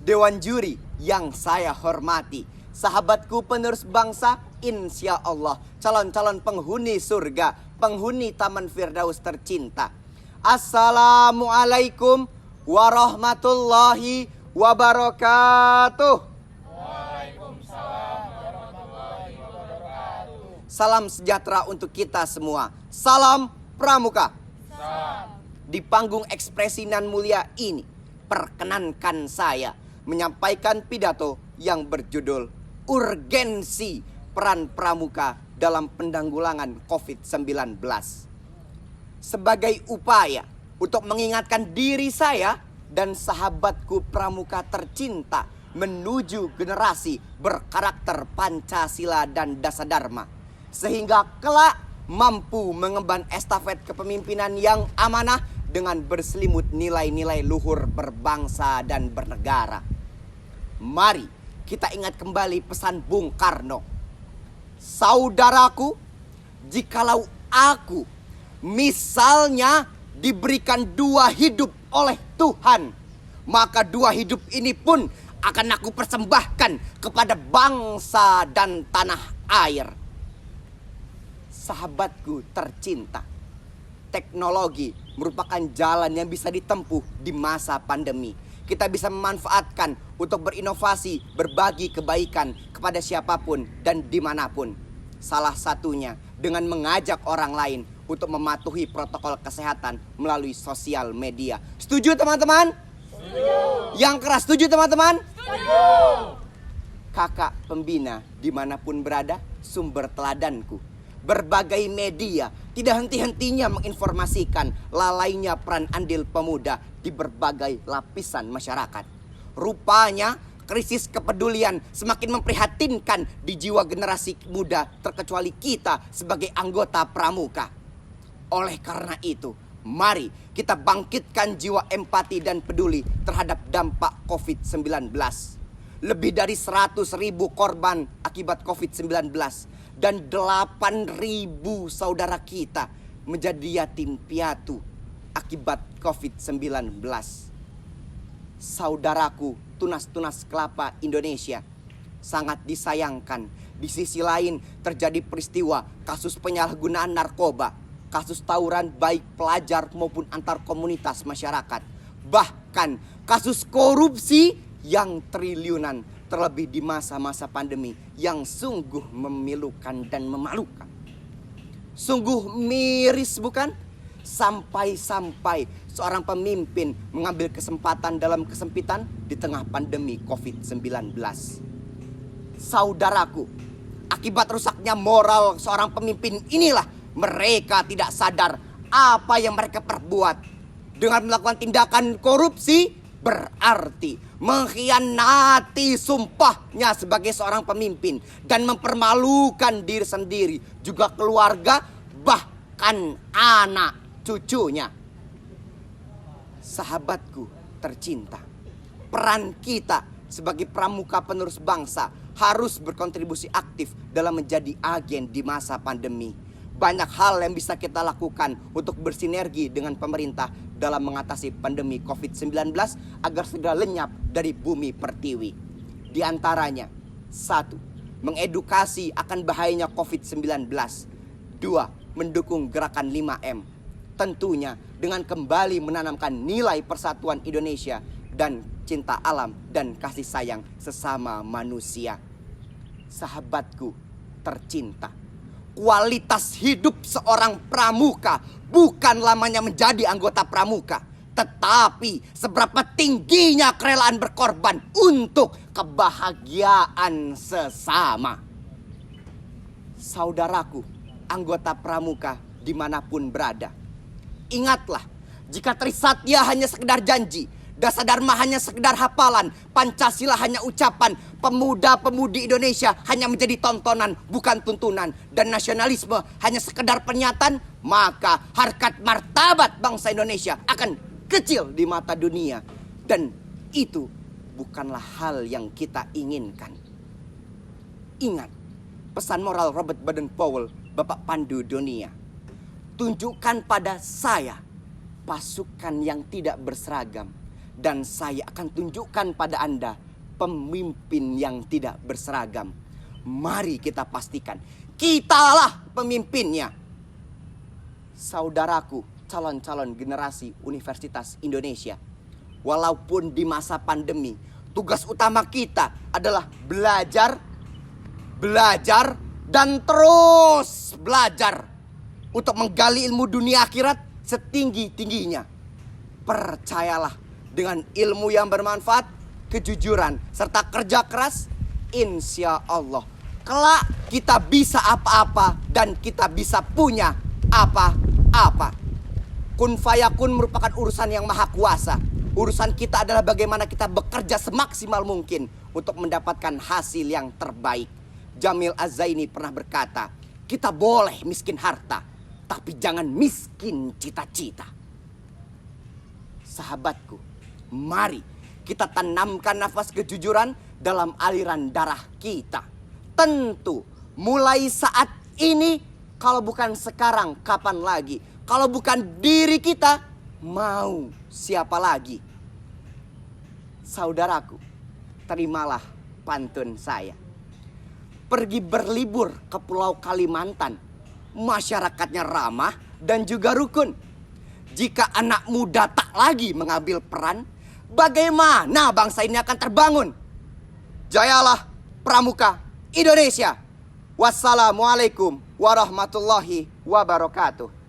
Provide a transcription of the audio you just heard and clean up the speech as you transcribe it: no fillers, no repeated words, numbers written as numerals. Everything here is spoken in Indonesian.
Dewan juri yang saya hormati, sahabatku penerus bangsa, insya Allah calon-calon penghuni surga, penghuni Taman Firdaus tercinta. Assalamualaikum warahmatullahi wabarakatuh. Waalaikumsalam warahmatullahi wabarakatuh. Salam sejahtera untuk kita semua. Salam Pramuka. Salam. Di panggung ekspresi nan mulia ini, perkenankan saya menyampaikan pidato yang berjudul Urgensi Peran Pramuka dalam Penanggulangan COVID-19. Sebagai upaya untuk mengingatkan diri saya dan sahabatku Pramuka tercinta menuju generasi berkarakter Pancasila dan Dasadharma, sehingga kelak mampu mengemban estafet kepemimpinan yang amanah dengan berselimut nilai-nilai luhur berbangsa dan bernegara. Mari kita ingat kembali pesan Bung Karno. Saudaraku, jikalau aku misalnya diberikan 2 hidup oleh Tuhan, maka 2 hidup ini pun akan aku persembahkan kepada bangsa dan tanah air. Sahabatku tercinta, teknologi merupakan jalan yang bisa ditempuh di masa pandemi. Kita bisa memanfaatkan untuk berinovasi, berbagi kebaikan kepada siapapun dan dimanapun. Salah satunya dengan mengajak orang lain untuk mematuhi protokol kesehatan melalui sosial media. Setuju teman-teman? Setuju. Yang keras setuju teman-teman? Setuju. Kakak pembina dimanapun berada, sumber teladanku. Berbagai media tidak henti-hentinya menginformasikan lalainya peran andil pemuda di berbagai lapisan masyarakat. Rupanya krisis kepedulian semakin memprihatinkan di jiwa generasi muda, terkecuali kita sebagai anggota Pramuka. Oleh karena itu, mari kita bangkitkan jiwa empati dan peduli terhadap dampak COVID-19. Lebih dari 100.000 korban akibat COVID-19 dan 8.000 saudara kita menjadi yatim piatu akibat COVID-19. Saudaraku tunas-tunas kelapa Indonesia, sangat disayangkan di sisi lain terjadi peristiwa kasus penyalahgunaan narkoba, kasus tawuran baik pelajar maupun antar komunitas masyarakat, bahkan kasus korupsi yang triliunan, terlebih di masa-masa pandemi yang sungguh memilukan dan memalukan. Sungguh miris bukan? Sampai-sampai seorang pemimpin mengambil kesempatan dalam kesempitan di tengah pandemi COVID-19. Saudaraku, akibat rusaknya moral seorang pemimpin inilah mereka tidak sadar apa yang mereka perbuat. Dengan melakukan tindakan korupsi berarti mengkhianati sumpahnya sebagai seorang pemimpin dan mempermalukan diri sendiri, juga keluarga, bahkan anak cucunya. Sahabatku tercinta, peran kita sebagai pramuka penerus bangsa harus berkontribusi aktif dalam menjadi agen di masa pandemi. Banyak hal yang bisa kita lakukan untuk bersinergi dengan pemerintah dalam mengatasi pandemi COVID-19 agar segera lenyap dari bumi pertiwi. Di antaranya, 1. Mengedukasi akan bahayanya COVID-19. 2. Mendukung gerakan 5M. Tentunya dengan kembali menanamkan nilai persatuan Indonesia dan cinta alam dan kasih sayang sesama manusia. Sahabatku tercinta, kualitas hidup seorang pramuka bukan lamanya menjadi anggota pramuka, tetapi seberapa tingginya kerelaan berkorban untuk kebahagiaan sesama. Saudaraku, anggota pramuka dimanapun berada, ingatlah, jika Trisatya hanya sekedar janji, Dasadharma hanya sekedar hafalan, Pancasila hanya ucapan, pemuda-pemudi Indonesia hanya menjadi tontonan bukan tuntunan, dan nasionalisme hanya sekedar pernyataan, maka harkat martabat bangsa Indonesia akan kecil di mata dunia. Dan itu bukanlah hal yang kita inginkan. Ingat pesan moral Robert Baden-Powell, Bapak Pandu Dunia. Tunjukkan pada saya pasukan yang tidak berseragam Dan saya akan tunjukkan pada Anda pemimpin yang tidak berseragam. Mari kita pastikan kitalah pemimpinnya. Saudaraku, calon-calon generasi Universitas Indonesia, walaupun di masa pandemi, tugas utama kita adalah belajar, dan terus belajar untuk menggali ilmu dunia akhirat setinggi-tingginya. Percayalah, dengan ilmu yang bermanfaat, kejujuran, serta kerja keras, insya Allah kelak kita bisa apa-apa dan kita bisa punya apa-apa. Kun fayakun merupakan urusan yang maha kuasa. Urusan kita adalah bagaimana kita bekerja semaksimal mungkin untuk mendapatkan hasil yang terbaik. Jamil Az-Zaini pernah berkata, kita boleh miskin harta, tapi jangan miskin cita-cita. Sahabatku, mari kita tanamkan nafas kejujuran dalam aliran darah kita. Tentu mulai saat ini, kalau bukan sekarang kapan lagi? Kalau bukan diri kita, mau siapa lagi? Saudaraku, terimalah pantun saya. Pergi berlibur ke Pulau Kalimantan, masyarakatnya ramah dan juga rukun. Jika anak muda tak lagi mengambil peran, bagaimana bangsa ini akan terbangun? Jayalah Pramuka Indonesia. Wassalamualaikum warahmatullahi wabarakatuh.